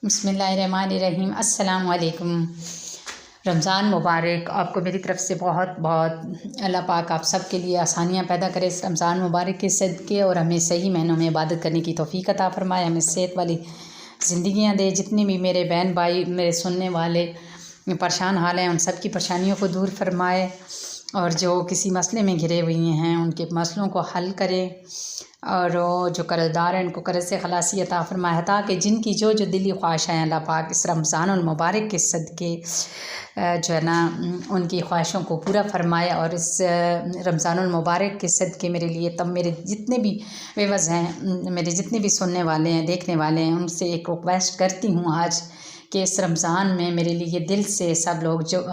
बिस्मिल्लाहिर्रहमानिर्रहीम। अस्सलाम वालेकुम। रमज़ान मुबारक। आपको मेरी तरफ़ से बहुत बहुत अल्लाह पाक आप सब के लिए आसानियाँ पैदा करे इस रमज़ान मुबारक के सदक़े, और हमें सही महीनों में इबादत करने की तौफ़ीक़ अता फ़रमाए, हमें सेहत वाली ज़िंदगियाँ दे। जितने भी मेरे बहन भाई मेरे सुनने वाले परेशान हाल हैं, उन सब की परेशानियों को दूर फरमाए, और जो किसी मसले में घिरे हुए हैं उनके मसलों को हल करे, और जो कर्ज़दार हैं उनको कर्ज़ से खलासी अता फ़रमाए। ताकि जिनकी जो जो दिली ख्वाहिश है अल्लाह पाक इस रमज़ानुल मुबारक के सदक़े जो है ना उनकी ख्वाहिशों को पूरा फरमाए। और इस रमज़ानुल मुबारक के सदक़े मेरे लिए तब मेरे जितने भी व्यूअर्स हैं, मेरे जितने भी सुनने वाले हैं, देखने वाले हैं, उनसे एक रिक्वेस्ट करती हूँ आज कि इस रमज़ान में मेरे लिए दिल से सब लोग जो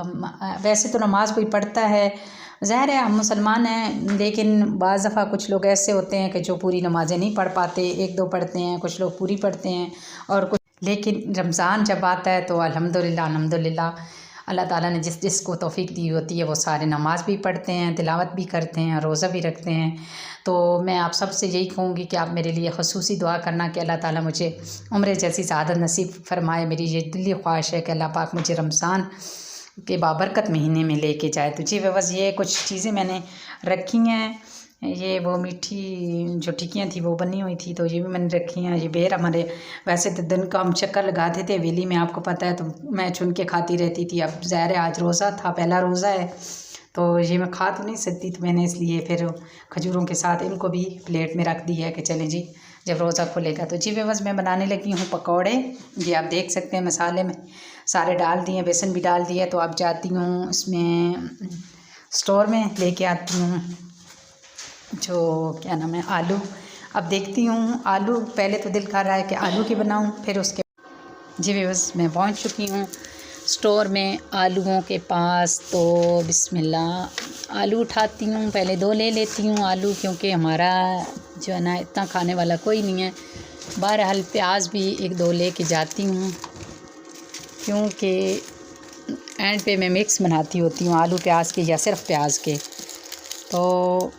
वैसे तो नमाज़ कोई पढ़ता है, ज़ाहिर है हम मुसलमान हैं, लेकिन बाज़ दफ़ा कुछ लोग ऐसे होते हैं कि जो पूरी नमाज़ें नहीं पढ़ पाते, एक दो पढ़ते हैं, कुछ लोग पूरी पढ़ते हैं और कुछ, लेकिन रमज़ान जब आता है तो अल्हम्दुलिल्लाह अल्लाह ताला ने जिस जिसको तौफ़ीक दी होती है वो सारे नमाज़ भी पढ़ते हैं, तिलावत भी करते हैं, रोज़ा भी रखते हैं। तो मैं आप सब से यही कहूँगी कि आप मेरे लिए ख़ुसूसी दुआ करना कि अल्लाह ताला मुझे उम्र जैसी सआदत नसीब फरमाए। मेरी ये दिली ख्वाहिश है कि अल्लाह पाक मुझे रमज़ान के बाबरकत महीने में लेके जाए। तो जी बस ये कुछ चीज़ें मैंने रखी हैं। ये वो मीठी जो टिक्कियाँ थी वो बनी हुई थी, तो ये भी मैंने रखी हैं। ये बेर हमारे वैसे तो दिन का हम चक्कर लगाते थे हवेली में, आपको पता है, तो मैं चुन के खाती रहती थी। अब ज़ाहिर है आज रोज़ा था, पहला रोज़ा है, तो ये मैं खा तो नहीं सकती, तो मैंने इसलिए फिर खजूरों के साथ इनको भी प्लेट में रख दिया है कि चलें जी जब रोज़ा खुलेगा। तो जी बस मैं बनाने लगी हूँ पकौड़े। ये आप देख सकते हैं मसाले में सारे डाल दिए, बेसन भी डाल दिया। तो अब जाती हूँ इसमें स्टोर में लेके आती हूँ जो क्या नाम है आलू। अब देखती हूँ आलू, पहले तो दिल कर रहा है कि आलू की बनाऊँ, फिर उसके जी बस मैं पहुँच चुकी हूँ स्टोर में आलूओं के पास। तो बिस्मिल्लाह आलू उठाती हूँ, पहले 2 ले लेती हूँ आलू, क्योंकि हमारा जो है ना इतना खाने वाला कोई नहीं है। बहरहाल प्याज भी 1-2 ले के जाती हूँ, क्योंकि एंड पे मैं मिक्स बनाती होती हूँ आलू प्याज के या सिर्फ प्याज के। तो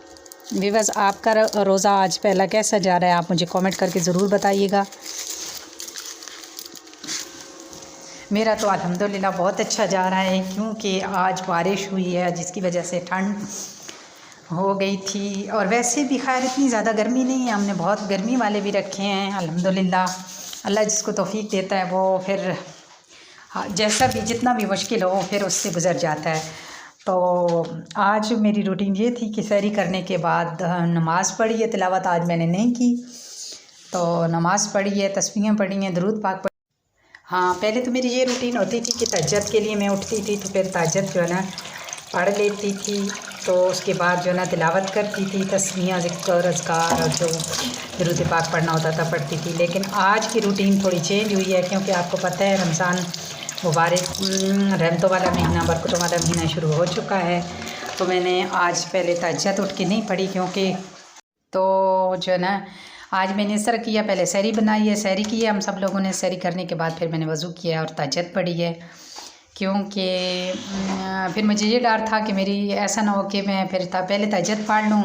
व्यूअर्स आपका रोज़ा आज पहला कैसा जा रहा है, आप मुझे कमेंट करके ज़रूर बताइएगा। मेरा तो अल्हम्दुलिल्लाह बहुत अच्छा जा रहा है, क्योंकि आज बारिश हुई है जिसकी वजह से ठंड हो गई थी, और वैसे भी खैर इतनी ज़्यादा गर्मी नहीं है। हमने बहुत गर्मी वाले भी रखे हैं अल्हम्दुलिल्लाह। अल्लाह जिसको तौफ़ीक देता है वो फिर जैसा भी जितना भी मुश्किल हो फिर उससे गुज़र जाता है। तो आज मेरी रूटीन ये थी कि सहरी करने के बाद नमाज़ पढ़ी है, तिलावत आज मैंने नहीं की, तो नमाज़ पढ़ी है, तस्बीहें पढ़ी हैं, दुरूद पाक पढ़ी। हाँ, पहले तो मेरी ये रूटीन होती थी कि तहज्जुद के लिए मैं उठती थी, तो फिर तहज्जुद जो है ना पढ़ लेती थी, तो उसके बाद जो है ना तिलावत करती थी, तस्बीहें, ज़िक्र और अज़कार, और जो दुरूद पाक पढ़ना होता था पढ़ती थी। लेकिन आज की रूटीन थोड़ी चेंज हुई है, क्योंकि आपको पता है रमज़ान मुबारक रहमतों वाला महीना, बरकतों वाला महीना शुरू हो चुका है। तो मैंने आज पहले तहज्जुद उठ के नहीं पढ़ी, क्योंकि तो जो है ना आज मैंने इस तरह किया, पहले सहरी बनाई है, सहरी की है हम सब लोगों ने। सहरी करने के बाद फिर मैंने वज़ू किया और तहज्जुद पढ़ी है, क्योंकि फिर मुझे ये डर था कि मेरी ऐसा ना हो कि मैं फिर पहले तहज्जुद पढ़ लूँ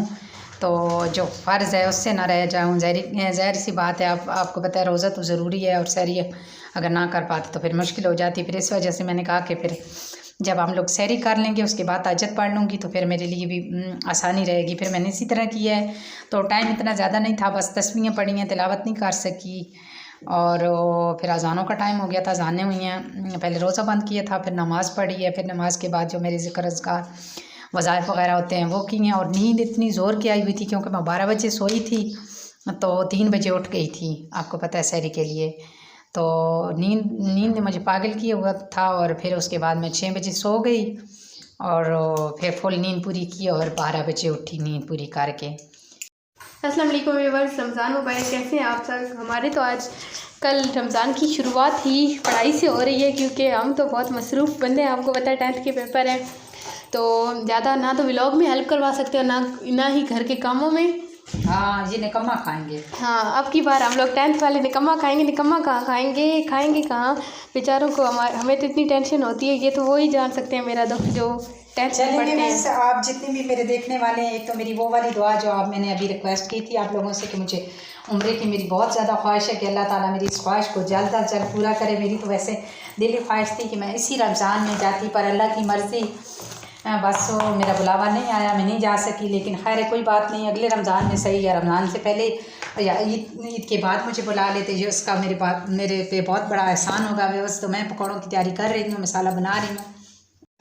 तो जो फ़र्ज़ है उससे ना रह जाऊँ। ज़ाहिर सी बात है, आपको पता है रोज़ा तो ज़रूरी है, और सहरी अगर ना कर पाते तो फिर मुश्किल हो जाती। फिर इस वजह से मैंने कहा कि फिर जब हम लोग सहरी कर लेंगे उसके बाद तहज्जुद पढ़ लूँगी तो फिर मेरे लिए भी आसानी रहेगी। फिर मैंने इसी तरह किया है। तो टाइम इतना ज़्यादा नहीं था, बस तस्बीहें पढ़ी हैं, तिलावत नहीं कर सकी, और फिर अज़ानों का टाइम हो गया था, अज़ानें हुई हैं, पहले रोज़ा बंद किया था, फिर नमाज़ पढ़ी है, फिर नमाज के बाद जो मेरे ज़िक्र अज़कार वज़ाइफ़ वग़ैरह होते हैं वो की हैं। और नींद इतनी ज़ोर की आई हुई थी, क्योंकि मैं 12 बजे सोई थी तो 3 बजे उठ गई थी, आपको पता है सहरी के लिए। तो नींद ने मुझे पागल किया हुआ था, और फिर उसके बाद मैं 6 बजे सो गई, और फिर फुल नींद पूरी की, और 12 बजे उठी नींद पूरी करके। अस्सलाम वालेकुम व्यूअर्स, रमज़ान मुबारक। कैसे हैं आप सब? हमारे तो आज कल रमज़ान की शुरुआत ही पढ़ाई से हो रही है, क्योंकि हम तो बहुत मसरूफ़ बंदे हैं, आपको पता है 10th के पेपर हैं, तो ज़्यादा ना तो व्लॉग में हेल्प करवा सकते हो, ना ही घर के कामों में। हाँ, ये निकम्मा खाएंगे। हाँ, अब की बार हम लोग 10th वाले निकम्मा खाएंगे। निकम्मा कहाँ खाएंगे कहाँ बेचारों को, हमें तो इतनी टेंशन होती है, ये तो वो ही जान सकते हैं मेरा दुख जो 10th में पढ़ते हैं। आप जितने भी मेरे देखने वाले हैं, एक तो मेरी वो वाली दुआ जो आप मैंने अभी रिक्वेस्ट की थी आप लोगों से कि मुझे उम्रे की मेरी बहुत ज़्यादा ख्वाहिश है कि अल्लाह ताला मेरी इस ख्वाहिश को जल्द अज जल्द पूरा करे। मेरी तो वैसे दिली ख्वाहिश थी कि मैं इसी रमज़ान में जाती, पर अल्लाह की मर्ज़ी बस वो मेरा बुलावा नहीं आया, मैं नहीं जा सकी। लेकिन खैर कोई बात नहीं, अगले रमज़ान में सही या रमज़ान से पहले या ईद के बाद मुझे बुला लेते, जो उसका मेरे पे बहुत बड़ा एहसान होगा। बस तो मैं पकौड़ों की तैयारी कर रही हूँ, मसाला बना रही हूँ।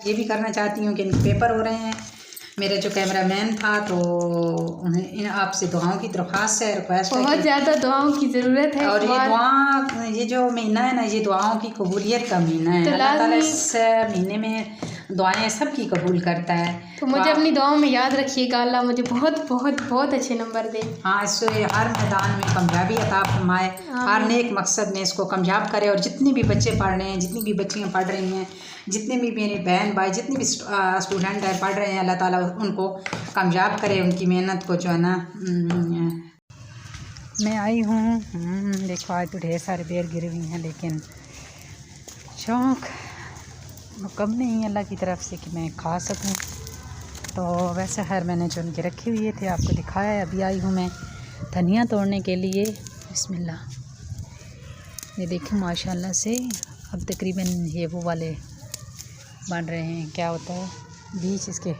ये भी करना चाहती हूँ कि इनके पेपर हो रहे हैं। मेरा जो कैमरामैन था तो उन्हें आपसे दुआओं की दरख्वास्त है, रिक्वेस्ट है, बहुत ज़्यादा दुआओं की ज़रूरत है। और ये जो महीना है ना, ये दुआओं की कबूलियत का महीना है। तो अल्लाह ताला इस महीने में दुआएं सबकी कबूल करता है। तो मुझे अपनी दुआओं में याद रखिएगा, अल्लाह मुझे बहुत बहुत बहुत अच्छे नंबर दे। हाँ, इससे हर मैदान में कामयाबी अता फरमाए, हर नेक मकसद में इसको कामयाब करे। और जितने भी बच्चे पढ़ रहे हैं, जितनी भी बच्चियाँ पढ़ रही हैं, जितने भी मेरे बहन भाई जितने भी स्टूडेंट हैं पढ़ रहे हैं, अल्लाह ताला उनको कामयाब करे, उनकी मेहनत को जो है ना। मैं आई हूँ, देखो आज तो ढेर सारे बेर गिरे हुए हैं, लेकिन शौक़ कम नहीं अल्लाह की तरफ से कि मैं खा सकूं। तो वैसे खैर मैंने जो उनके रखे हुए थे आपको दिखाया है। अभी आई हूँ मैं धनिया तोड़ने के लिए। बिस्मिल्लाह, ये देखें माशाल्लाह से अब तकरीबन ये वो वाले बन रहे हैं, क्या होता है, बीज इसके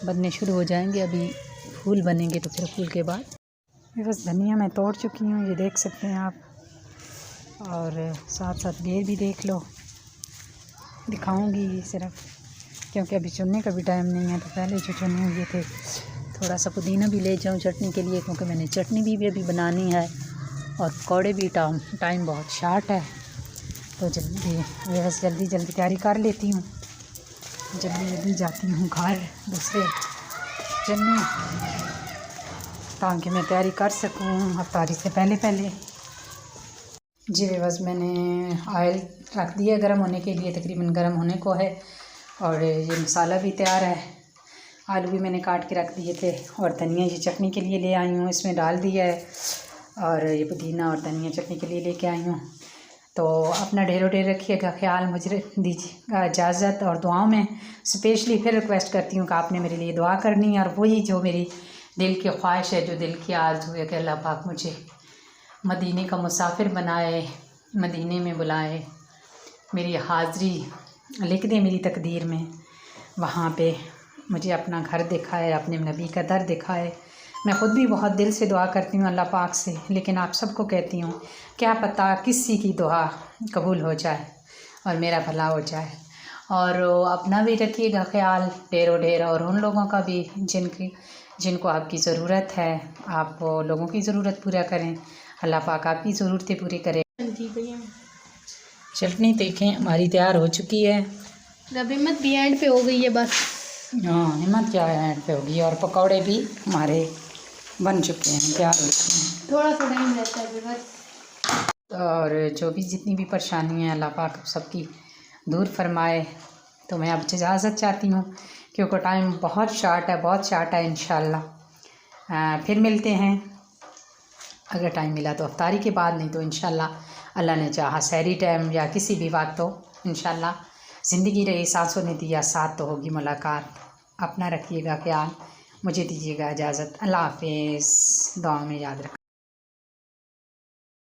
बनने शुरू हो जाएंगे। अभी फूल बनेंगे तो फिर फूल के बाद ये बस धनिया मैं तोड़ चुकी हूँ, ये देख सकते हैं आप। और साथ साथ बेर भी देख लो, दिखाऊंगी सिर्फ, क्योंकि अभी चुनने का भी टाइम नहीं है। तो पहले जो चुने हुए थे, थोड़ा सा पुदीना भी ले जाऊं चटनी के लिए, क्योंकि मैंने चटनी भी अभी बनानी है और पकौड़े भी टाइम बहुत शार्ट है। तो जल्दी तैयारी कर लेती हूँ, जल्दी जाती हूँ घर दूसरे चलने, ताकि मैं तैयारी कर सकूँ अफ्तारी से पहले। जी बस मैंने ऑयल रख दिया गर्म होने के लिए, तकरीबन गर्म होने को है। और ये मसाला भी तैयार है, आलू भी मैंने काट के रख दिए थे, और धनिया ये चटनी के लिए ले आई हूँ, इसमें डाल दिया है। और ये पुदीना और धनिया चटनी के लिए लेके आई हूँ। तो अपना ढेरों ढेर रखिएगा ख्याल, मुझे दीजिएगा इजाज़त। और दुआओं में स्पेशली फिर रिक्वेस्ट करती हूँ कि आपने मेरे लिए दुआ करनी है। और वही जो मेरी दिल की ख्वाहिश है, जो दिल की आरज़ू है कि अल्लाह पाक मुझे मदीने का मुसाफिर बनाए, मदीने में बुलाए, मेरी हाज़री लिख दे मेरी तकदीर में, वहाँ पे मुझे अपना घर दिखाए, अपने नबी का दर दिखाए। मैं ख़ुद भी बहुत दिल से दुआ करती हूँ अल्लाह पाक से, लेकिन आप सबको कहती हूँ क्या पता किसी की दुआ कबूल हो जाए और मेरा भला हो जाए। और अपना भी रखिएगा ख्याल ढेरों ढेर, और उन लोगों का भी जिनको आपकी ज़रूरत है, आप लोगों की ज़रूरत पूरा करें। अल्लाह पाक आपकी ज़रूरतें पूरी करे। चटनी देखें हमारी तैयार हो चुकी है। अब हिम्मत भी एंड पे हो गई है बस। हाँ, हिम्मत क्या है एंड पे होगी। और पकौड़े भी हमारे बन चुके हैं, तैयार हो चुके हैं। थोड़ा सा टाइम रहता है बस। और जो भी जितनी भी परेशानी है अल्लाह पाक सबकी दूर फरमाए। तो मैं अब इजाज़त चाहती हूँ, क्योंकि टाइम बहुत शार्ट है, इंशाल्लाह फिर मिलते हैं। अगर टाइम मिला तो अफ्तारी के बाद, नहीं तो इंशाल्लाह अल्लाह ने चाहा सहरी टाइम या किसी भी वक्त तो इंशाल्लाह ज़िंदगी रही, सांसों ने दिया साथ तो होगी मुलाकात। अपना रखिएगा ख्याल, मुझे दीजिएगा इजाज़त। अल्लाह हाफ़िज़, दुआ में याद रख।